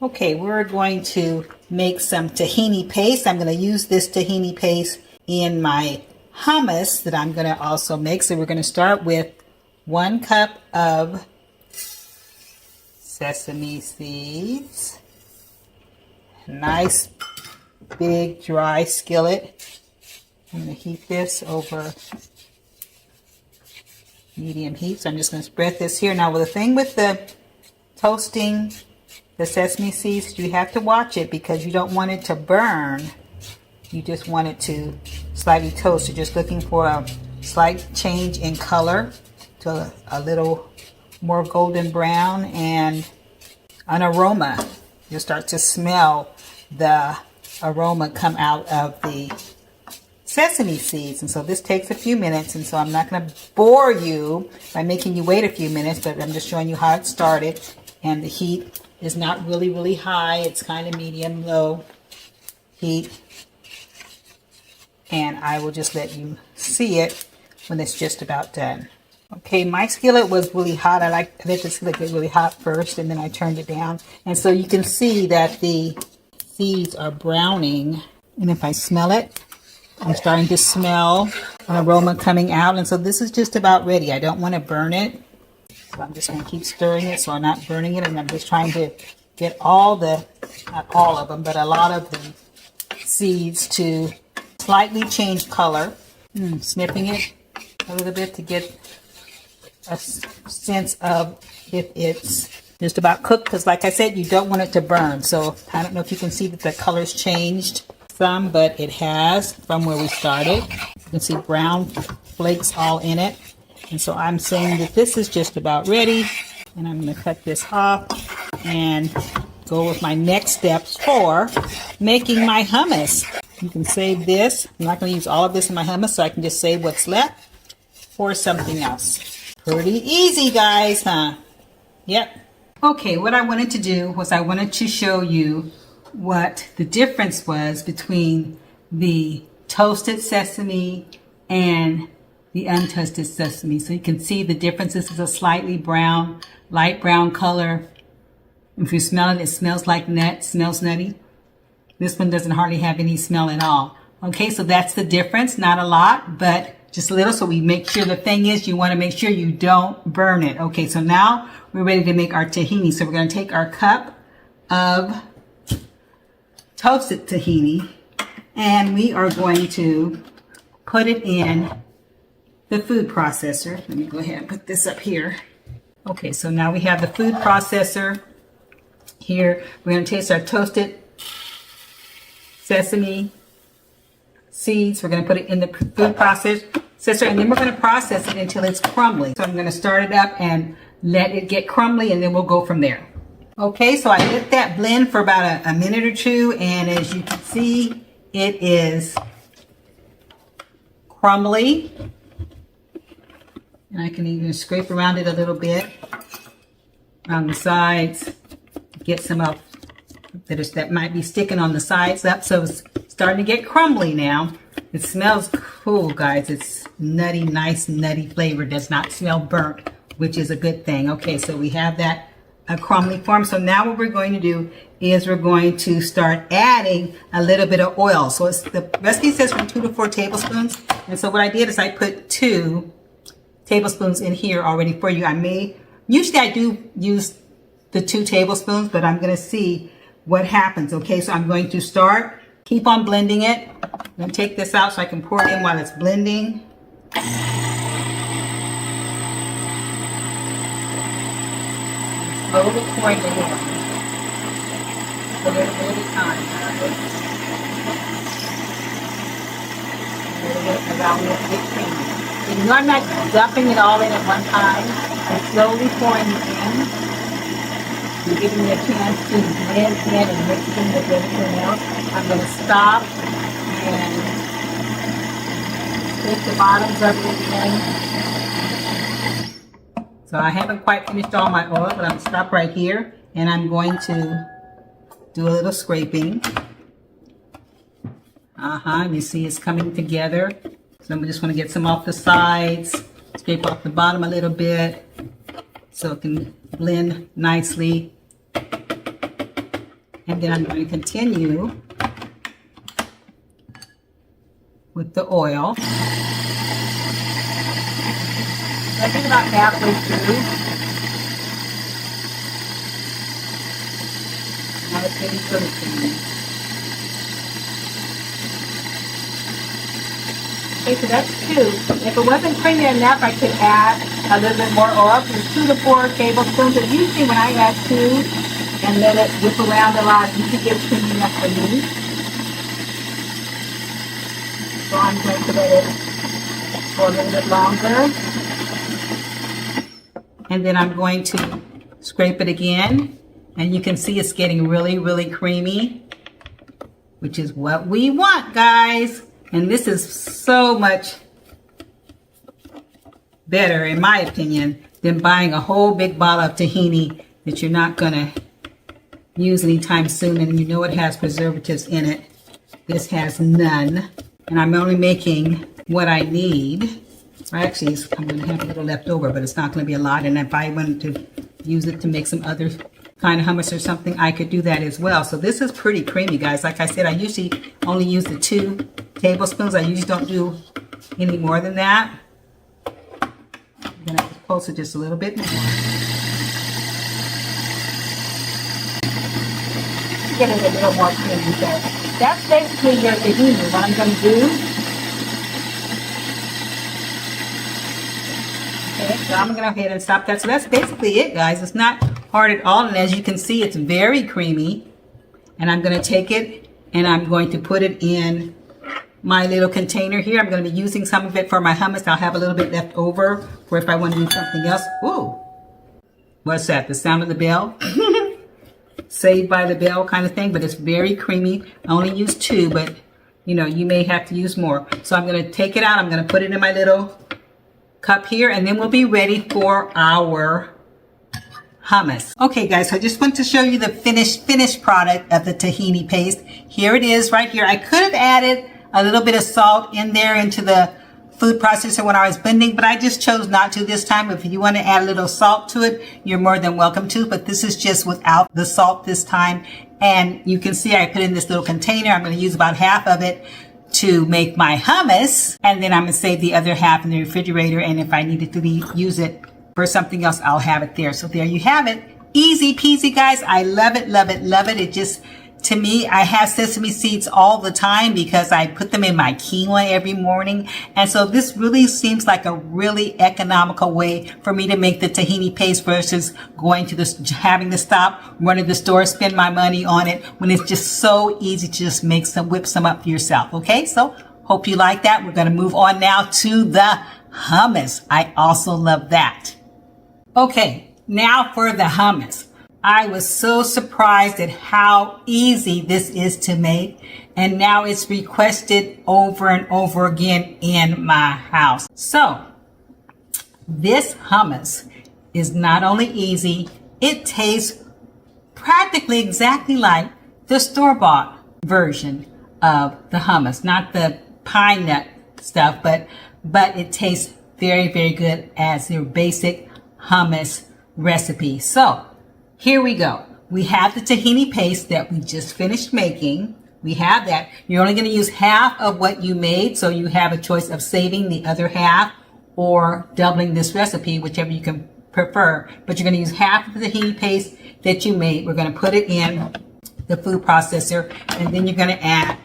Okay, we're going to make some tahini paste. I'm going to use this tahini paste in my hummus that I'm going to also make. So we're going to start with 1 cup of sesame seeds. Nice big dry skillet. I'm going to heat this over medium heat. So I'm just going to spread this here. Now, the thing with the toasting the sesame seeds, you have to watch it because you don't want it to burn. You just want it to slightly toast. You're just looking for a slight change in color to a little more golden brown and an aroma. You'll start to smell the aroma come out of the sesame seeds. And so this takes a few minutes, and so I'm not going to bore you by making you wait a few minutes, but I'm just showing you how it started. And the heat is not really high. It's kind of medium low heat. And I will just let you see it when it's just about done. Okay, my skillet was really hot. I let the skillet get really hot first, and then I turned it down. And so you can see that the seeds are browning. And if I smell it, I'm starting to smell an aroma coming out. And so this is just about ready. I don't want to burn it. So I'm just going to keep stirring it so I'm not burning it. And I'm just trying to get not all of them, but a lot of the seeds to slightly change color. Sniffing it a little bit to get a sense of if it's just about cooked. Because like I said, you don't want it to burn. So I don't know if you can see that the color's changed some, but it has from where we started. You can see brown flakes all in it. And so I'm saying that this is just about ready, and I'm going to cut this off and go with my next steps for making my hummus. You can save this. I'm not going to use all of this in my hummus, so I can just save what's left for something else. Pretty easy, guys, huh? Yep. Okay, what I wanted to do was I wanted to show you what the difference was between the toasted sesame and the untoasted sesame. So you can see the difference. This is a slightly brown, light brown color. If you smell it, it smells like nut, smells nutty. This one doesn't hardly have any smell at all. Okay, so that's the difference. Not a lot, but just a little. So we make sure, the thing is, you want to make sure you don't burn it. Okay, so now we're ready to make our tahini. So we're going to take our cup of toasted tahini, and we are going to put it in the food processor. Let me go ahead and put this up here. Okay, so now we have the food processor here. We're going to taste our toasted sesame seeds. We're going to put it in the food processor, and then we're going to process it until it's crumbly. So I'm going to start it up and let it get crumbly, and then we'll go from there. Okay, so I let that blend for about a minute or two, and as you can see, it is crumbly. And I can even scrape around it a little bit around the sides, get some up that might be sticking on the sides up. So it's starting to get crumbly now. It smells cool, guys. It's nutty, nice nutty flavor. Does not smell burnt, which is a good thing. Okay, so we have that a crumbly form. So now what we're going to do is we're going to start adding a little bit of oil. So the recipe says from 2 to 4 tablespoons. And so what I did is I put 2 tablespoons in here already for you. Usually I do use the 2 tablespoons, but I'm going to see what happens. Okay, so I'm going to keep on blending it. I'm going to take this out so I can pour it in while it's blending. Slowly pouring it in. A little bit of time. Allow it to get creamy. And you're not dumping it all in at one time. I'm slowly pouring it in. You're giving me a chance to blend in and mix in with everything else. I'm going to stop and take the bottoms of it again. So I haven't quite finished all my oil, but I'm going to stop right here. And I'm going to do a little scraping. You see it's coming together. So I just want to get some off the sides, scrape off the bottom a little bit so it can blend nicely. And then I'm going to continue with the oil. I think about halfway through. Now it's getting pretty creamy. Okay, so that's 2. If it wasn't creamy enough, I could add a little bit more oil. It's 2 to 4 tablespoons. But usually when I add 2 and let it whip around a lot, you can get creamy enough for me. So I'm going to let it for a little bit longer. And then I'm going to scrape it again. And you can see it's getting really, really creamy, which is what we want, guys. And this is so much better, in my opinion, than buying a whole big bottle of tahini that you're not going to use anytime soon. And you know it has preservatives in it. This has none. And I'm only making what I need. Actually, I'm going to have a little left over, but it's not going to be a lot. And if I wanted to use it to make some other kind of hummus or something, I could do that as well. So this is pretty creamy, guys. Like I said, I usually only use the 2 tablespoons. I usually don't do any more than that. I'm going to pulse it just a little bit more. Get it a little more creamy. So that's basically your tahini. What I'm going to do. Okay, so I'm going to go ahead and stop that. So that's basically it, guys. It's not hard at all. And as you can see, it's very creamy. And I'm going to take it and I'm going to put it in my little container here. I'm going to be using some of it for my hummus. I'll have a little bit left over for if I want to do something else. Ooh, what's that? The sound of the bell? Saved by the bell kind of thing, but it's very creamy. I only use 2, but you know, you may have to use more. So I'm going to take it out. I'm going to put it in my little cup here, and then we'll be ready for our hummus. Okay, guys, so I just want to show you the finished product of the tahini paste. Here it is right here. I could have added a little bit of salt in there into the food processor when I was blending, but I just chose not to this time. If you want to add a little salt to it, you're more than welcome to, but this is just without the salt this time. And you can see I put in this little container. I'm going to use about half of it to make my hummus, and then I'm going to save the other half in the refrigerator, and if I needed to use it for something else, I'll have it there. So there you have it. Easy peasy, guys. I love it, love it, love it. It just, to me, I have sesame seeds all the time because I put them in my quinoa every morning. And so this really seems like a really economical way for me to make the tahini paste versus going to having to stop, run to the store, spend my money on it when it's just so easy to just make some, whip some up for yourself. Okay, so hope you like that. We're going to move on now to the hummus. I also love that. Okay, now for the hummus. I was so surprised at how easy this is to make, and now it's requested over and over again in my house. So this hummus is not only easy, it tastes practically exactly like the store-bought version of the hummus, not the pine nut stuff, but it tastes very, very good as your basic hummus recipe. So here we go. We have the tahini paste that we just finished making. We have that. You're only going to use half of what you made, so you have a choice of saving the other half or doubling this recipe, whichever you can prefer. But you're going to use half of the tahini paste that you made. We're going to put it in the food processor, and then you're going to add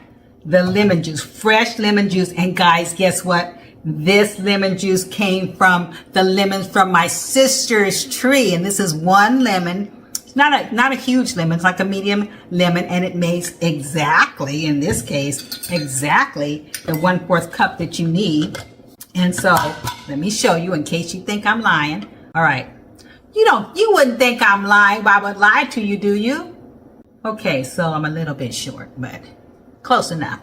the lemon juice, fresh lemon juice. And guys, guess what? This lemon juice came from the lemons from my sister's tree, and this is 1 lemon. It's not a huge lemon, it's like a medium lemon, and it makes exactly, in this case, exactly the 1/4 cup that you need. And so, let me show you in case you think I'm lying. All right. You wouldn't think I'm lying, but I would lie to you, do you? Okay, so I'm a little bit short, but close enough.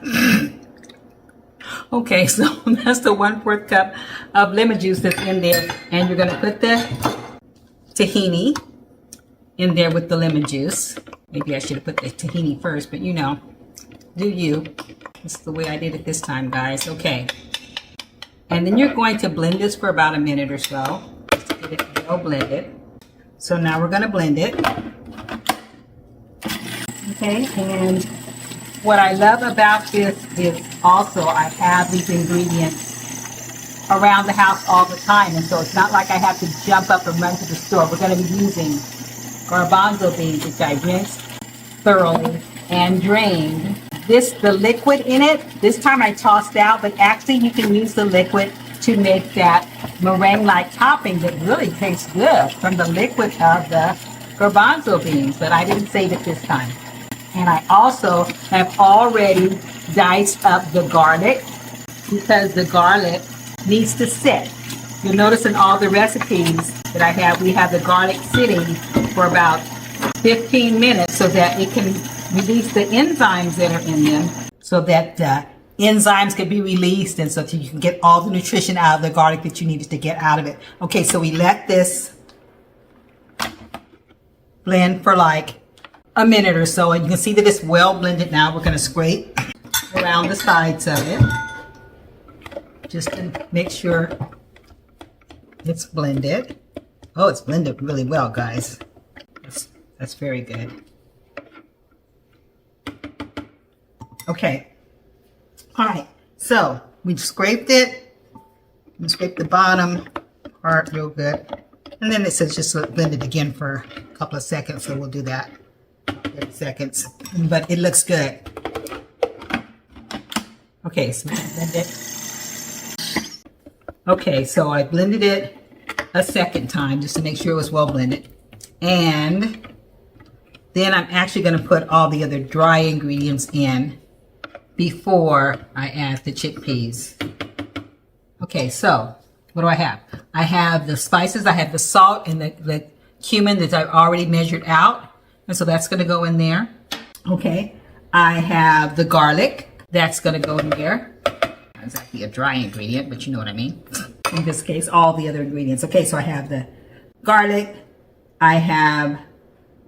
Okay, so that's the 1/4 cup of lemon juice that's in there, and you're going to put the tahini in there with the lemon juice. Maybe I should have put the tahini first, but you know, do you. This is the way I did it this time, guys. Okay. And then you're going to blend this for about a minute or so, just to get it well blended. So now we're going to blend it. Okay, and what I love about this is also I have these ingredients around the house all the time, and so it's not like I have to jump up and run to the store. We're going to be using garbanzo beans, which I rinsed thoroughly and drained. The liquid in it, this time I tossed out, but actually you can use the liquid to make that meringue-like topping that really tastes good from the liquid of the garbanzo beans, but I didn't save it this time. And I also have already diced up the garlic because the garlic needs to sit. You'll notice in all the recipes that I have, we have the garlic sitting for about 15 minutes so that it can release the enzymes that are in them, so that the enzymes can be released and so that you can get all the nutrition out of the garlic that you needed to get out of it. Okay, so we let this blend for like a minute or so, and you can see that it's well blended now. We're going to scrape around the sides of it just to make sure it's blended. Oh, it's blended really well, guys. That's very good. Okay. All right. So we scraped it. We scraped the bottom part real good. And then it says just blend it again for a couple of seconds. So we'll do that. 30 seconds. But it looks good. Okay. So we blend it. Okay. So I blended it a second time just to make sure it was well blended. And then I'm actually going to put all the other dry ingredients in before I add the chickpeas. Okay, so what do I have? I have the spices, I have the salt and the cumin that I've already measured out. And so that's going to go in there. Okay, I have the garlic. That's going to go in there. Not exactly a dry ingredient, but you know what I mean. In this case, all the other ingredients. Okay, so I have the garlic. I have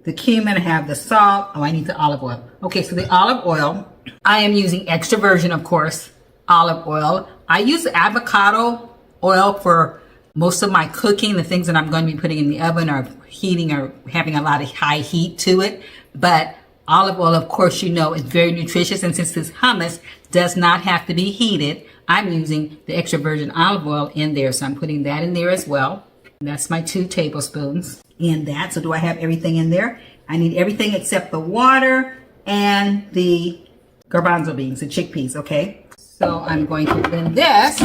the cumin, I have the salt. Oh, I need the olive oil. Okay, so the olive oil, I am using extra virgin, of course, olive oil. I use avocado oil for most of my cooking. The things that I'm going to be putting in the oven are heating or having a lot of high heat to it. But olive oil, of course, you know, is very nutritious. And since this hummus does not have to be heated, I'm using the extra virgin olive oil in there. So I'm putting that in there as well. And that's my 2 tablespoons in that. So do I have everything in there? I need everything except the water and the garbanzo beans, the chickpeas, okay? So I'm going to blend this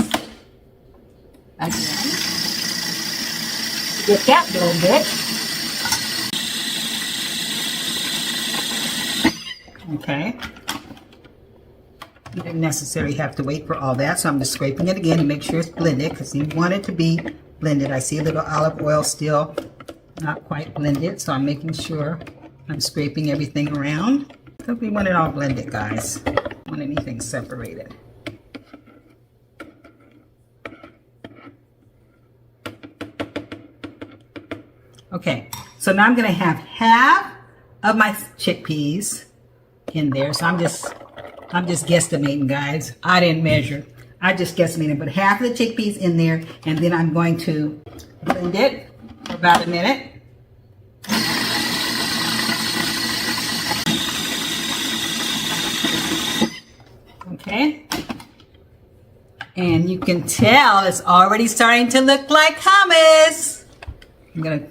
again. Get that blended. Okay. You didn't necessarily have to wait for all that, so I'm just scraping it again to make sure it's blended because you want it to be blended. I see a little olive oil still not quite blended, so I'm making sure I'm scraping everything around. Because we want it all blended, guys. I don't want anything separated. Okay, so now I'm going to have half of my chickpeas in there. So I'm just guesstimating, guys. I didn't measure. I just guesstimated, but half of the chickpeas in there, and then I'm going to blend it for about a minute. Okay. And you can tell it's already starting to look like hummus. I'm going to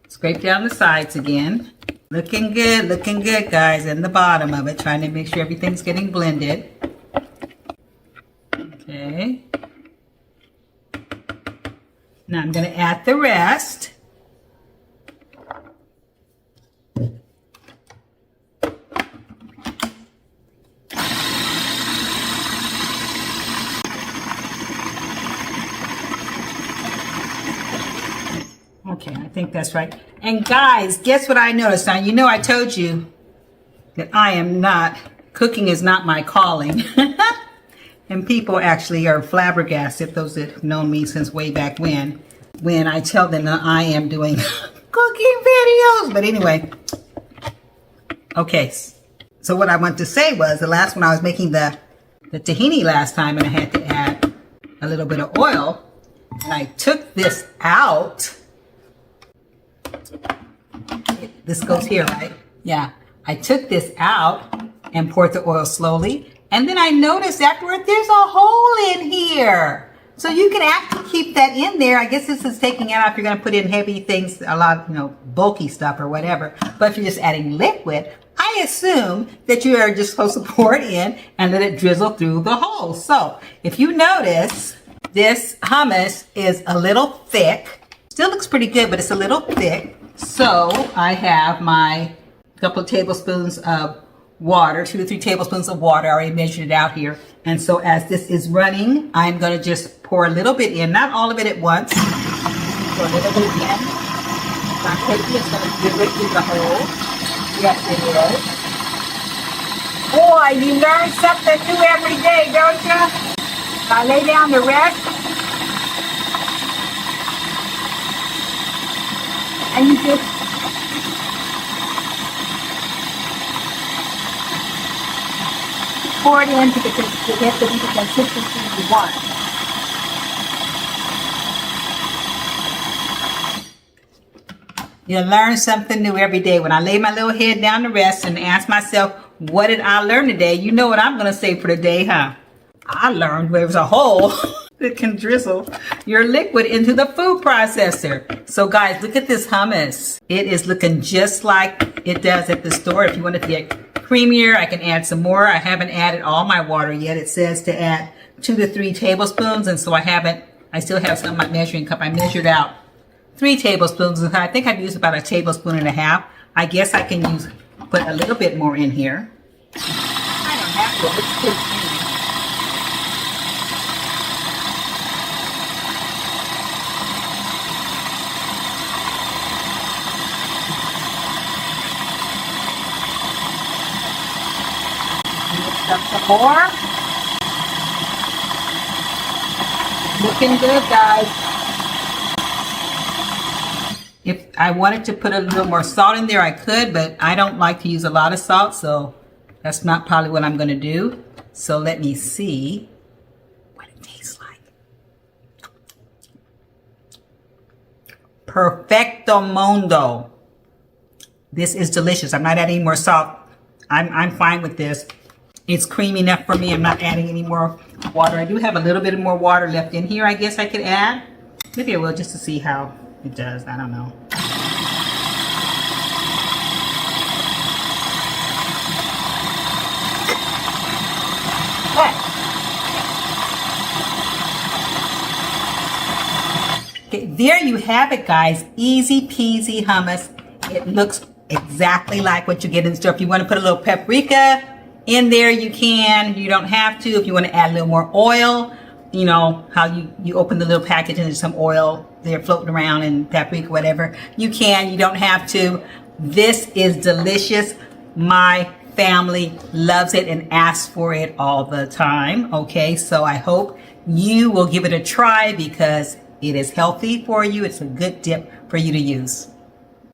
scrape down the sides again. Looking good, guys, and the bottom of it, trying to make sure everything's getting blended. Okay. Now I'm going to add the rest. Okay, I think that's right. And guys, guess what I noticed? Now, you know I told you that cooking is not my calling. And people actually are flabbergasted, those that have known me since way back when I tell them that I am doing cooking videos. But anyway, okay. So what I want to say was the last one I was making the tahini last time, and I had to add a little bit of oil. And I took this out. This goes here, right? Yeah. I took this out and poured the oil slowly. And then I noticed afterward, there's a hole in here. So you can actually keep that in there. I guess this is taking it out if you're going to put in heavy things, a lot of, bulky stuff or whatever. But if you're just adding liquid, I assume that you are just supposed to pour it in and let it drizzle through the hole. So if you notice, this hummus is a little thick. Still looks pretty good, but it's a little thick. So I have my couple of tablespoons of water, 2 to 3 tablespoons of water. I already measured it out here. And so as this is running, I'm going to just pour a little bit in, not all of it at once. Pour a little bit in. Not quickly, it's going to dribble through the hole. Yes, it is. Boy, you learn something new every day, don't you? I lay down to rest. And you just pour it in to get the consistency you want. You learn something new every day. When I lay my little head down to rest and ask myself, what did I learn today? You know what I'm going to say for the day, huh? I learned there's a hole that can drizzle your liquid into the food processor. So guys, look at this hummus. It is looking just like it does at the store. If you want it to get creamier, I can add some more. I haven't added all my water yet. It says to add 2 to 3 tablespoons, and so I still have some in my measuring cup. I measured out 3 tablespoons. I think I've used about 1.5 tablespoons. I guess I can put a little bit more in here. I don't have to. It's too creamy. Mix up some more. Looking good, guys. If I wanted to put a little more salt in there, I could, but I don't like to use a lot of salt, so that's not probably what I'm going to do. So let me see what it tastes like. Perfecto mundo. This is delicious. I'm not adding any more salt. I'm fine with this. It's creamy enough for me. I'm not adding any more water. I do have a little bit more water left in here. I guess I could add. Maybe I will, just to see how it does. I don't know. Okay, there you have it, guys. Easy peasy hummus. It looks exactly like what you get in the store. If you want to put a little paprika in there, you can. You don't have to. If you want to add a little more oil, you know how you open the little package and there's some oil there floating around and paprika, whatever. You can. You don't have to. This is delicious. My family loves it and asks for it all the time. Okay, so I hope you will give it a try because it is healthy for you. It's a good dip for you to use.